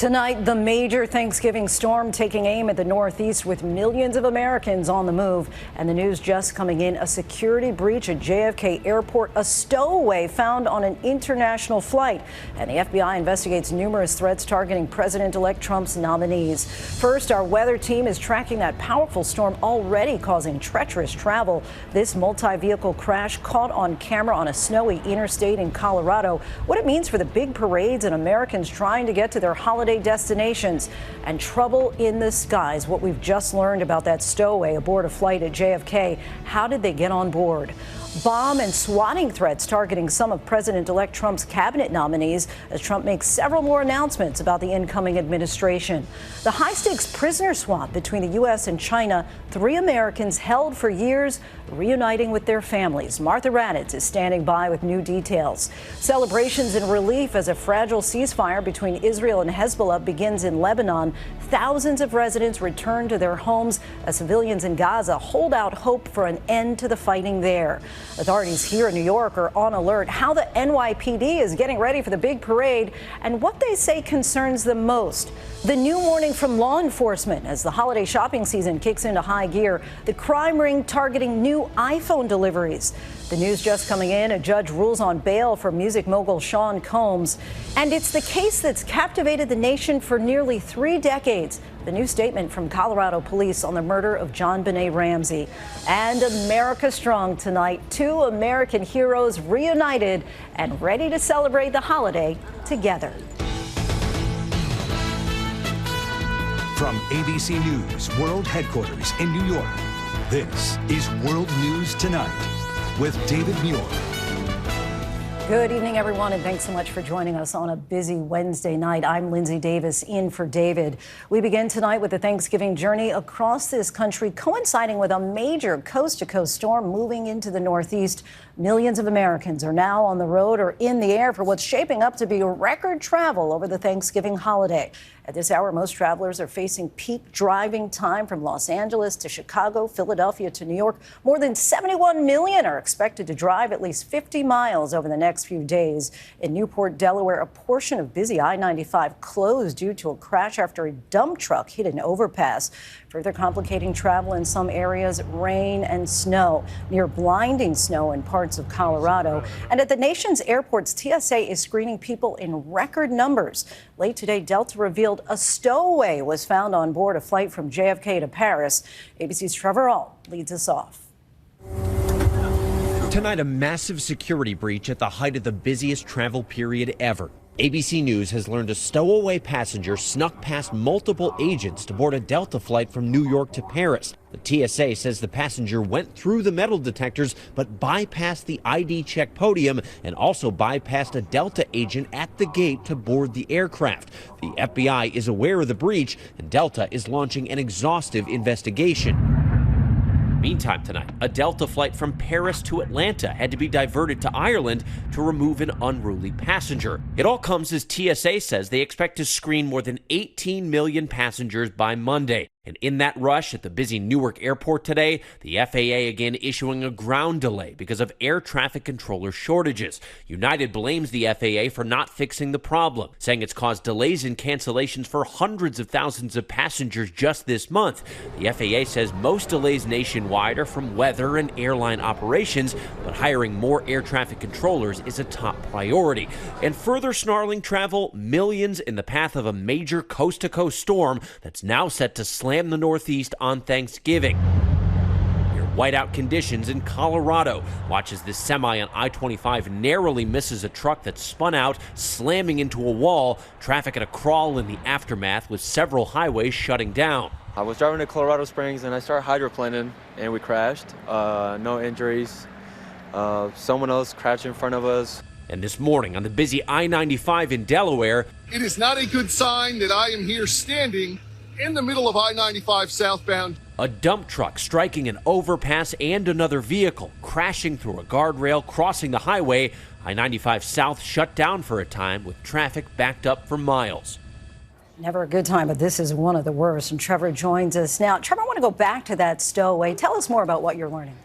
Tonight, the major Thanksgiving storm taking aim at the Northeast with millions of Americans on the move. And the news just coming in, a security breach at JFK Airport, a stowaway found on an international flight. And the FBI investigates numerous threats targeting President-elect Trump's nominees. First, our weather team is tracking that powerful storm already causing treacherous travel. This multi-vehicle crash caught on camera on a snowy interstate in Colorado. What it means for the big parades and Americans trying to get to their holiday destinations. And trouble in the skies, what we've just learned about that stowaway aboard a flight at JFK. How did they get on board? Bomb and swatting threats targeting some of President-elect Trump's cabinet nominees as Trump makes several more announcements about the incoming administration. The high-stakes prisoner swap between the U.S. and China, 3 Americans held for years reuniting with their families. Martha Raddatz is standing by with new details. Celebrations and relief as a fragile ceasefire between Israel and Hezbollah begins in Lebanon. Thousands of residents return to their homes as civilians in Gaza hold out hope for an end to the fighting there. Authorities here in New York are on alert how the NYPD is getting ready for the big parade and what they say concerns them most. The new warning from law enforcement as the holiday shopping season kicks into high gear. The crime ring targeting new iPhone deliveries. The news just coming in, a judge rules on bail for music mogul Sean Combs. And it's the case that's captivated the nation for nearly 3 decades. The new statement from Colorado police on the murder of JonBenét Ramsey. And America strong tonight. 2 American heroes reunited and ready to celebrate the holiday together. From ABC News World Headquarters in New York, this is World News Tonight with David Muir. Good evening, everyone, and thanks so much for joining us on a busy Wednesday night. I'm Lindsay Davis, in for David. We begin tonight with the Thanksgiving journey across this country, coinciding with a major coast-to-coast storm moving into the Northeast. Millions of Americans are now on the road or in the air for what's shaping up to be record travel over the Thanksgiving holiday. At this hour, most travelers are facing peak driving time from Los Angeles to Chicago, Philadelphia to New York. More than 71 million are expected to drive at least 50 miles over the next few days. In Newport, Delaware, a portion of busy I-95 closed due to a crash after a dump truck hit an overpass. Further complicating travel in some areas, rain and snow, near blinding snow in parts of Colorado. And at the nation's airports, TSA is screening people in record numbers. Late today, Delta revealed a stowaway was found on board a flight from JFK to Paris. ABC's Trevor Ault leads us off. Tonight, a massive security breach at the height of the busiest travel period ever. ABC News has learned a stowaway passenger snuck past multiple agents to board a Delta flight from New York to Paris. The TSA says the passenger went through the metal detectors but bypassed the ID check podium and also bypassed a Delta agent at the gate to board the aircraft. The FBI is aware of the breach and Delta is launching an exhaustive investigation. Meantime tonight, a Delta flight from Paris to Atlanta had to be diverted to Ireland to remove an unruly passenger. It all comes as TSA says they expect to screen more than 18 million passengers by Monday. And in that rush at the busy Newark airport today, the FAA again issuing a ground delay because of air traffic controller shortages. United blames the FAA for not fixing the problem, saying it's caused delays and cancellations for hundreds of thousands of passengers just this month. The FAA says most delays nationwide are from weather and airline operations, but hiring more air traffic controllers is a top priority. And further snarling travel, millions in the path of a major coast-to-coast storm that's now set to slam the Northeast on Thanksgiving. Near whiteout conditions in Colorado. Watch as this semi on I-25 narrowly misses a truck that spun out, slamming into a wall. Traffic at a crawl in the aftermath with several highways shutting down. I was driving to Colorado Springs and I started hydroplaning and we crashed. No injuries. Someone else crashed in front of us. And this morning on the busy I-95 in Delaware, it is not a good sign that I am here standing in the middle of I-95 southbound. A dump truck striking an overpass and another vehicle, crashing through a guardrail, crossing the highway. I-95 South shut down for a time with traffic backed up for miles. Never a good time, but this is one of the worst. And Trevor joins us now. Trevor, I want to go back to that stowaway. Tell us more about what you're learning.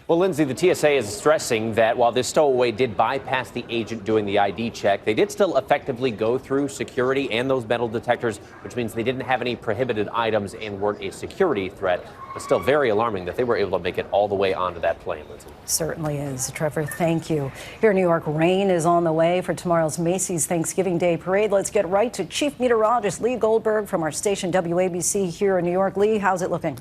Well, Lindsay, the TSA is stressing that while this stowaway did bypass the agent doing the ID check, they did still effectively go through security and those metal detectors, which means they didn't have any prohibited items and weren't a security threat. But still very alarming that they were able to make it all the way onto that plane, Lindsay. Certainly is. Trevor, thank you. Here in New York, rain is on the way for tomorrow's Macy's Thanksgiving Day Parade. Let's get right to Chief Meteorologist Lee Goldberg from our station WABC here in New York. Lee, how's it looking?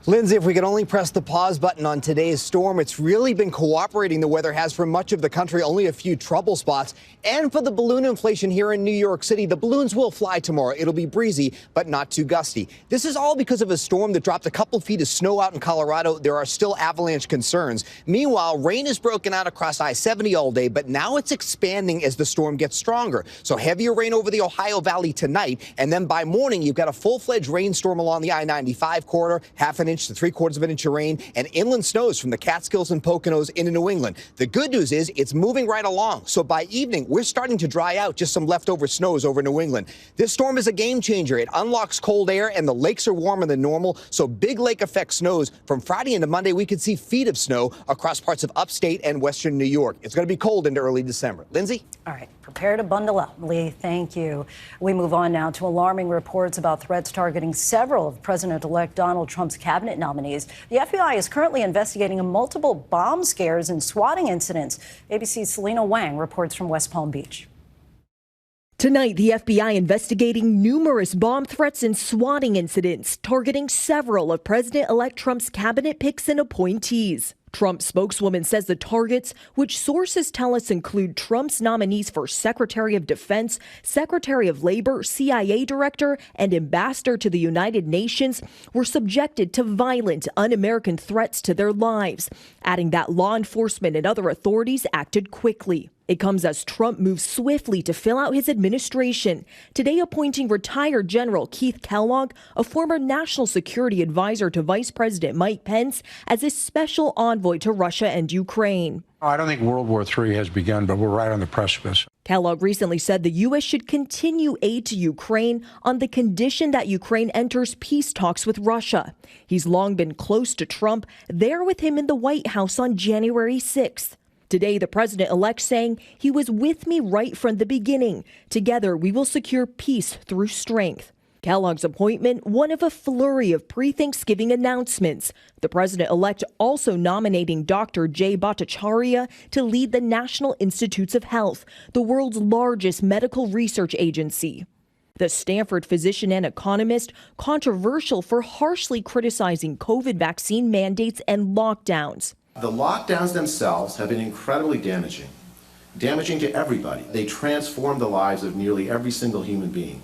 Lindsay, if we could only press the pause button on today's storm, it's really been cooperating. The weather has for much of the country, only a few trouble spots. And for the balloon inflation here in New York City, the balloons will fly tomorrow. It'll be breezy, but not too gusty. This is all because of a storm that dropped a couple feet of snow out in Colorado. There are still avalanche concerns. Meanwhile, rain has broken out across I-70 all day, but now it's expanding as the storm gets stronger. So heavier rain over the Ohio Valley tonight. And then by morning, you've got a full-fledged rainstorm along the I-95 corridor, half an inch to 3/4 of an inch of rain, and inland snows from the Catskills and Poconos into New England. The good news is it's moving right along. So by evening, we're starting to dry out, just some leftover snows over New England. This storm is a game changer. It unlocks cold air and the lakes are warmer than normal. So big lake effect snows. From Friday into Monday, we could see feet of snow across parts of upstate and western New York. It's going to be cold into early December. Lindsay? All right, prepare to bundle up. Lee, thank you. We move on now to alarming reports about threats targeting several of President-elect Donald Trump's cabinet nominees. The FBI is currently investigating multiple bomb scares and swatting incidents. ABC's Selena Wang reports from West Palm Beach. Tonight, the FBI investigating numerous bomb threats and swatting incidents targeting several of President-elect Trump's cabinet picks and appointees. Trump's spokeswoman says the targets, which sources tell us include Trump's nominees for Secretary of Defense, Secretary of Labor, CIA Director, and Ambassador to the United Nations, were subjected to violent, un-American threats to their lives, adding that law enforcement and other authorities acted quickly. It comes as Trump moves swiftly to fill out his administration, today appointing retired General Keith Kellogg, a former national security advisor to Vice President Mike Pence, as his special envoy to Russia and Ukraine. I don't think World War III has begun, but we're right on the precipice. Kellogg recently said the U.S. should continue aid to Ukraine on the condition that Ukraine enters peace talks with Russia. He's long been close to Trump, there with him in the White House on January 6th. Today, the president-elect saying he was with me right from the beginning. Together, we will secure peace through strength. Kellogg's appointment, one of a flurry of pre-Thanksgiving announcements. The president-elect also nominating Dr. Jay Bhattacharya to lead the National Institutes of Health, the world's largest medical research agency. The Stanford physician and economist, controversial for harshly criticizing COVID vaccine mandates and lockdowns. The lockdowns themselves have been incredibly damaging to everybody. They transform the lives of nearly every single human being.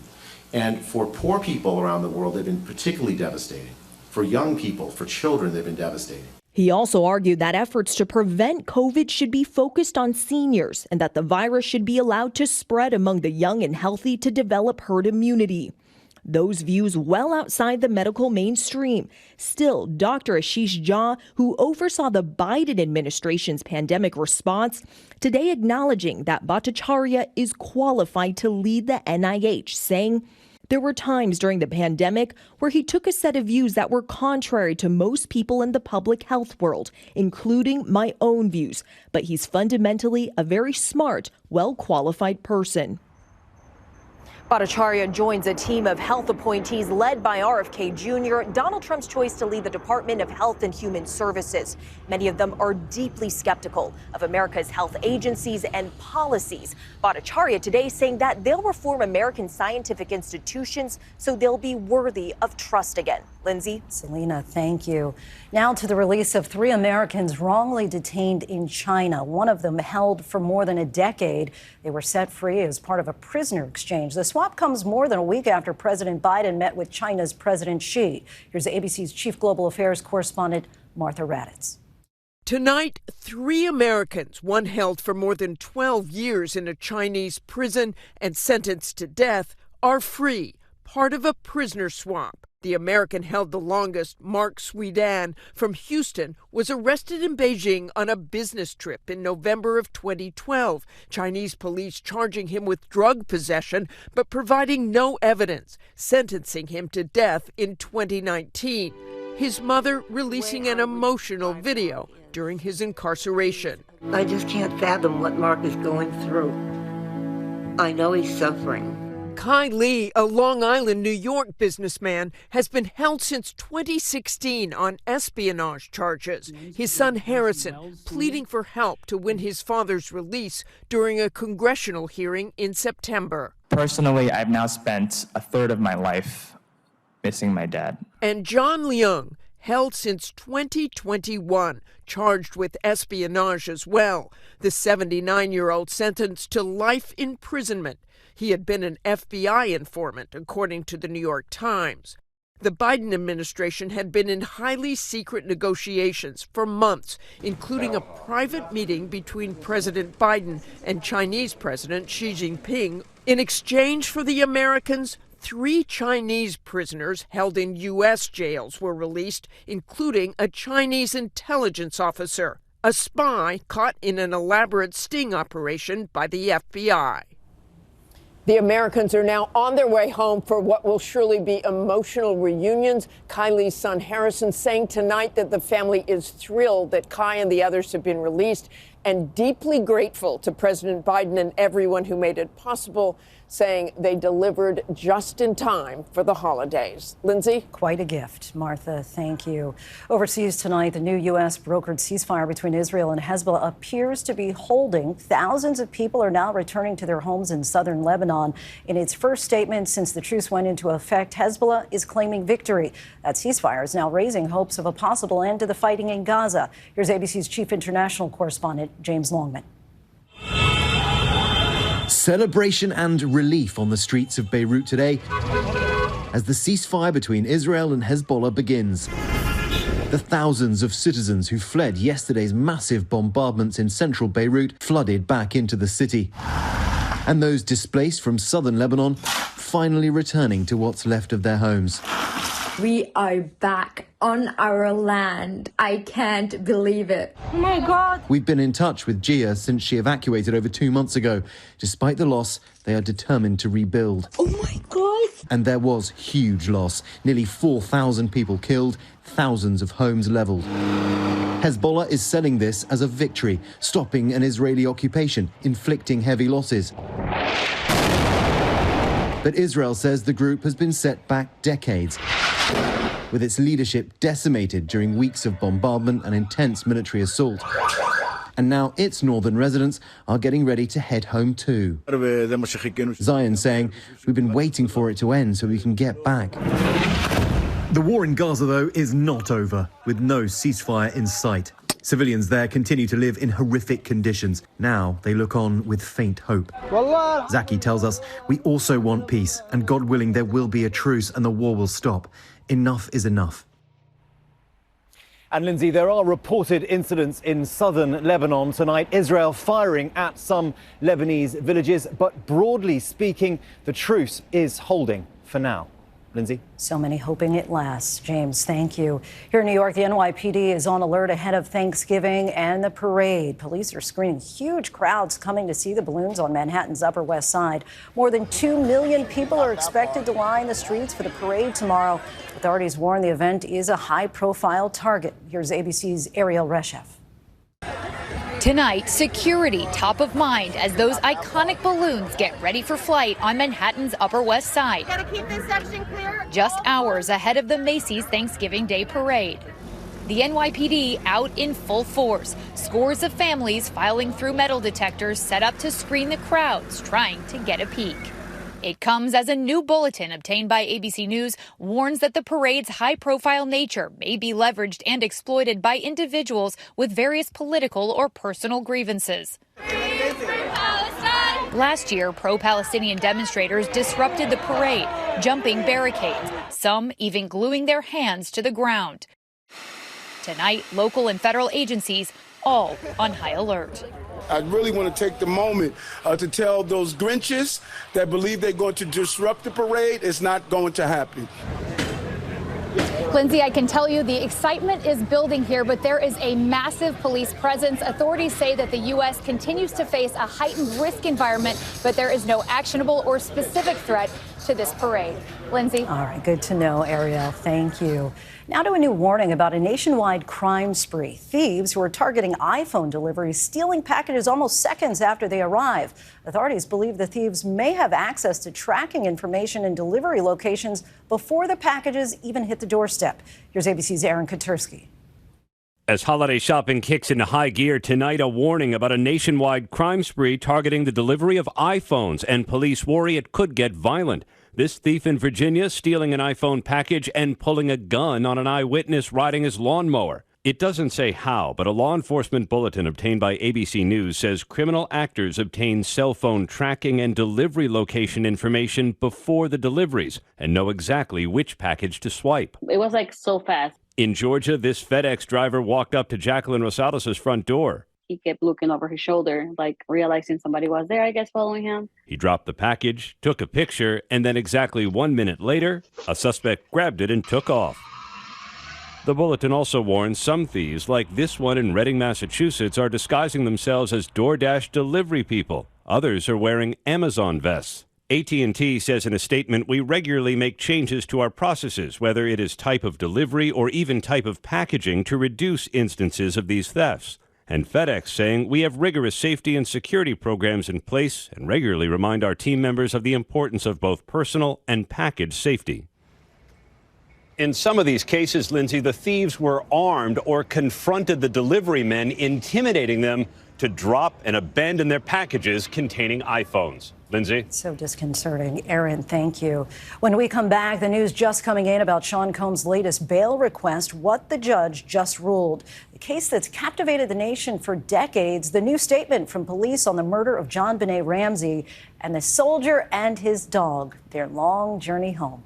And for poor people around the world, they've been particularly devastating. For young people, for children, they've been devastating. He also argued that efforts to prevent COVID should be focused on seniors and that the virus should be allowed to spread among the young and healthy to develop herd immunity. Those views well outside the medical mainstream. Still, Dr. Ashish Jha, who oversaw the Biden administration's pandemic response, today acknowledging that Bhattacharya is qualified to lead the NIH, saying, "There were times during the pandemic where he took a set of views that were contrary to most people in the public health world, including my own views, but he's fundamentally a very smart, well-qualified person." Bhattacharya joins a team of health appointees led by RFK Jr., Donald Trump's choice to lead the Department of Health and Human Services. Many of them are deeply skeptical of America's health agencies and policies. Bhattacharya today saying that they'll reform American scientific institutions so they'll be worthy of trust again. Lindsay? Selena, thank you. Now to the release of 3 Americans wrongly detained in China. One of them held for more than a decade. They were set free as part of a prisoner exchange. The swap comes more than a week after President Biden met with China's President Xi. Here's ABC's Chief Global Affairs correspondent, Martha Raddatz. Tonight, 3 Americans, one held for more than 12 years in a Chinese prison and sentenced to death, are free, part of a prisoner swap. The American held the longest, Mark Swedan from Houston, was arrested in Beijing on a business trip in November of 2012. Chinese police charging him with drug possession, but providing no evidence, sentencing him to death in 2019. his mother releasing an emotional video during his incarceration. I just can't fathom what Mark is going through. I know he's suffering. Kai Lee, a Long Island, New York businessman, has been held since 2016 on espionage charges. His son Harrison pleading for help to win his father's release during a congressional hearing in September. Personally, I've now spent a third of my life missing my dad. And John Leung, held since 2021, charged with espionage as well. The 79-year-old sentenced to life imprisonment. He had been an FBI informant, according to the New York Times. The Biden administration had been in highly secret negotiations for months, including a private meeting between President Biden and Chinese President Xi Jinping. In exchange for the Americans, 3 Chinese prisoners held in U.S. jails were released, including a Chinese intelligence officer, a spy caught in an elaborate sting operation by the FBI. The Americans are now on their way home for what will surely be emotional reunions. Kylie's son Harrison saying tonight that the family is thrilled that Kai and the others have been released and deeply grateful to President Biden and everyone who made it possible, saying they delivered just in time for the holidays. Lindsay? Quite a gift, Martha. Thank you. Overseas tonight, the new U.S. brokered ceasefire between Israel and Hezbollah appears to be holding. Thousands of people are now returning to their homes in southern Lebanon. In its first statement since the truce went into effect, Hezbollah is claiming victory. That ceasefire is now raising hopes of a possible end to the fighting in Gaza. Here's ABC's chief international correspondent, James Longman. Celebration and relief on the streets of Beirut today as the ceasefire between Israel and Hezbollah begins. The thousands of citizens who fled yesterday's massive bombardments in central Beirut flooded back into the city. And those displaced from southern Lebanon finally returning to what's left of their homes. We are back on our land. I can't believe it. Oh my God. We've been in touch with Gia since she evacuated over 2 months ago. Despite the loss, they are determined to rebuild. Oh my God. And there was huge loss. Nearly 4,000 people killed, thousands of homes leveled. Hezbollah is selling this as a victory, stopping an Israeli occupation, inflicting heavy losses. But Israel says the group has been set back decades, with its leadership decimated during weeks of bombardment and intense military assault. And now its northern residents are getting ready to head home too. Zion saying, "We've been waiting for it to end so we can get back." The war in Gaza, though, is not over, with no ceasefire in sight. Civilians there continue to live in horrific conditions. Now they look on with faint hope. Zaki tells us, "We also want peace, and God willing there will be a truce and the war will stop. Enough is enough." And Lindsay, there are reported incidents in southern Lebanon tonight, Israel firing at some Lebanese villages, but broadly speaking, the truce is holding for now. Lindsay? So many hoping it lasts. James, thank you. Here in New York, the NYPD is on alert ahead of Thanksgiving and the parade. Police are screening huge crowds coming to see the balloons on Manhattan's Upper West Side. More than 2 million people are expected to line the streets for the parade tomorrow. Authorities warn the event is a high-profile target. Here's ABC's Ariel Reshef. Tonight, security top of mind as those iconic balloons get ready for flight on Manhattan's Upper West Side. Gotta keep this section clear. Just hours ahead of the Macy's Thanksgiving Day Parade. The NYPD out in full force. Scores of families filing through metal detectors set up to screen the crowds trying to get a peek. It comes as a new bulletin obtained by ABC News warns that the parade's high-profile nature may be leveraged and exploited by individuals with various political or personal grievances. Last year, pro-Palestinian demonstrators disrupted the parade, jumping barricades, some even gluing their hands to the ground. Tonight, local and federal agencies all on high alert. I really want to take the moment to tell those Grinches that believe they're going to disrupt the parade, it's not going to happen. Lindsay, I can tell you the excitement is building here, but there is a massive police presence. Authorities say that the U.S. continues to face a heightened risk environment, but there is no actionable or specific threat to this parade. Lindsay. All right, good to know, Ariel. Thank you. Now to a new warning about a nationwide crime spree. Thieves who are targeting iPhone deliveries, stealing packages almost seconds after they arrive. Authorities believe the thieves may have access to tracking information and delivery locations before the packages even hit the doorstep. Here's ABC's Aaron Katersky. As holiday shopping kicks into high gear tonight, a warning about a nationwide crime spree targeting the delivery of iPhones, and police worry it could get violent. This thief in Virginia stealing an iPhone package and pulling a gun on an eyewitness riding his lawnmower. It doesn't say how, but a law enforcement bulletin obtained by ABC News says criminal actors obtain cell phone tracking and delivery location information before the deliveries and know exactly which package to swipe. It was like so fast. In Georgia, this FedEx driver walked up to Jacqueline Rosales' front door. He kept looking over his shoulder, like realizing somebody was there, I guess, following him. He dropped the package, took a picture, and then exactly 1 minute later, a suspect grabbed it and took off. The bulletin also warns some thieves, like this one in Reading, Massachusetts, are disguising themselves as DoorDash delivery people. Others are wearing Amazon vests. AT&T says in a statement, we regularly make changes to our processes, whether it is type of delivery or even type of packaging, to reduce instances of these thefts. And FedEx saying we have rigorous safety and security programs in place and regularly remind our team members of the importance of both personal and package safety. In some of these cases, Lindsay, the thieves were armed or confronted the delivery men, intimidating them to drop and abandon their packages containing iPhones. Lindsay? So disconcerting. Aaron, thank you. When we come back, the news just coming in about Sean Combs' latest bail request, what the judge just ruled. The case that's captivated the nation for decades, the new statement from police on the murder of JonBenét Ramsey, and the soldier and his dog, their long journey home.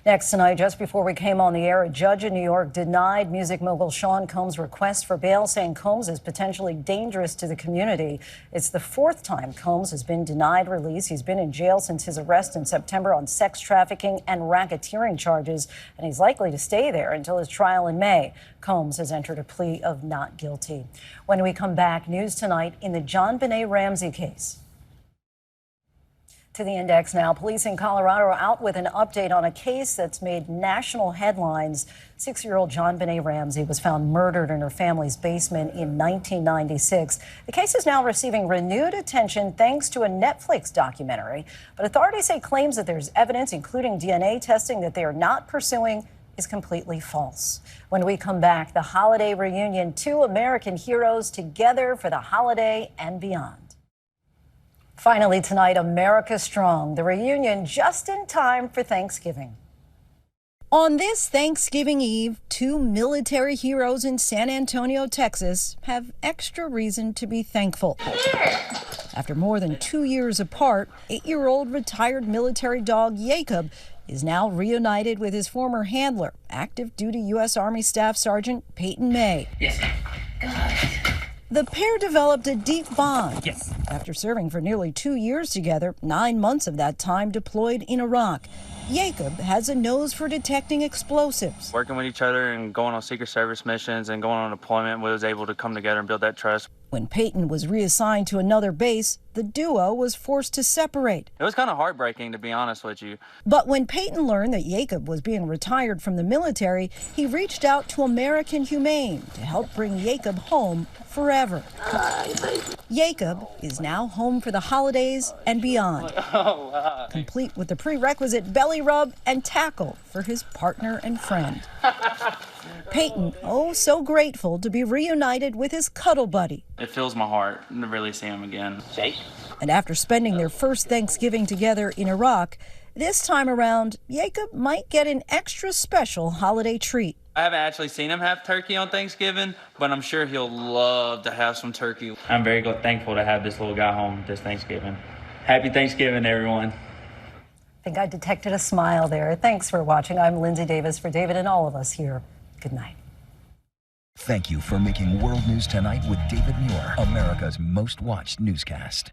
Next tonight, just before we came on the air, a judge in New York denied music mogul Sean Combs' request for bail, saying Combs is potentially dangerous to the community. It's the fourth time Combs has been denied release. He's been in jail since his arrest in September on sex trafficking and racketeering charges, and he's likely to stay there until his trial in May. Combs has entered a plea of not guilty. When we come back, news tonight in the JonBenét Ramsey case. To the index now. Police in Colorado are out with an update on a case that's made national headlines. 6-year-old JonBenét Ramsey was found murdered in her family's basement in 1996. The case is now receiving renewed attention thanks to a Netflix documentary. But authorities say claims that there's evidence, including DNA testing, that they are not pursuing is completely false. When we come back, the holiday reunion, 2 American heroes together for the holiday and beyond. Finally tonight, America Strong, the reunion just in time for Thanksgiving. On this Thanksgiving Eve, 2 military heroes in San Antonio, Texas, have extra reason to be thankful. After more than 2 years apart, 8-year-old retired military dog Jacob is now reunited with his former handler, active duty U.S. Army Staff Sergeant Peyton May. Yes. The pair developed a deep bond after serving for nearly 2 years together, 9 months of that time deployed in Iraq. Jacob has a nose for detecting explosives. Working with each other and going on Secret Service missions and going on deployment, we was able to come together and build that trust. When Peyton was reassigned to another base, the duo was forced to separate. It was kind of heartbreaking, to be honest with you. But when Peyton learned that Jacob was being retired from the military, he reached out to American Humane to help bring Jacob home forever. Jacob is now home for the holidays and beyond, complete with the prerequisite belly rub and tackle for his partner and friend. Peyton, oh so grateful to be reunited with his cuddle buddy. It fills my heart to really see him again. Shake. And after spending their first Thanksgiving together in Iraq, this time around, Jacob might get an extra special holiday treat. I haven't actually seen him have turkey on Thanksgiving, but I'm sure he'll love to have some turkey. I'm very thankful to have this little guy home this Thanksgiving. Happy Thanksgiving, everyone. I think I detected a smile there. Thanks for watching. I'm Lindsay Davis for David and all of us here. Good night. Thank you for making World News Tonight with David Muir, America's most watched newscast.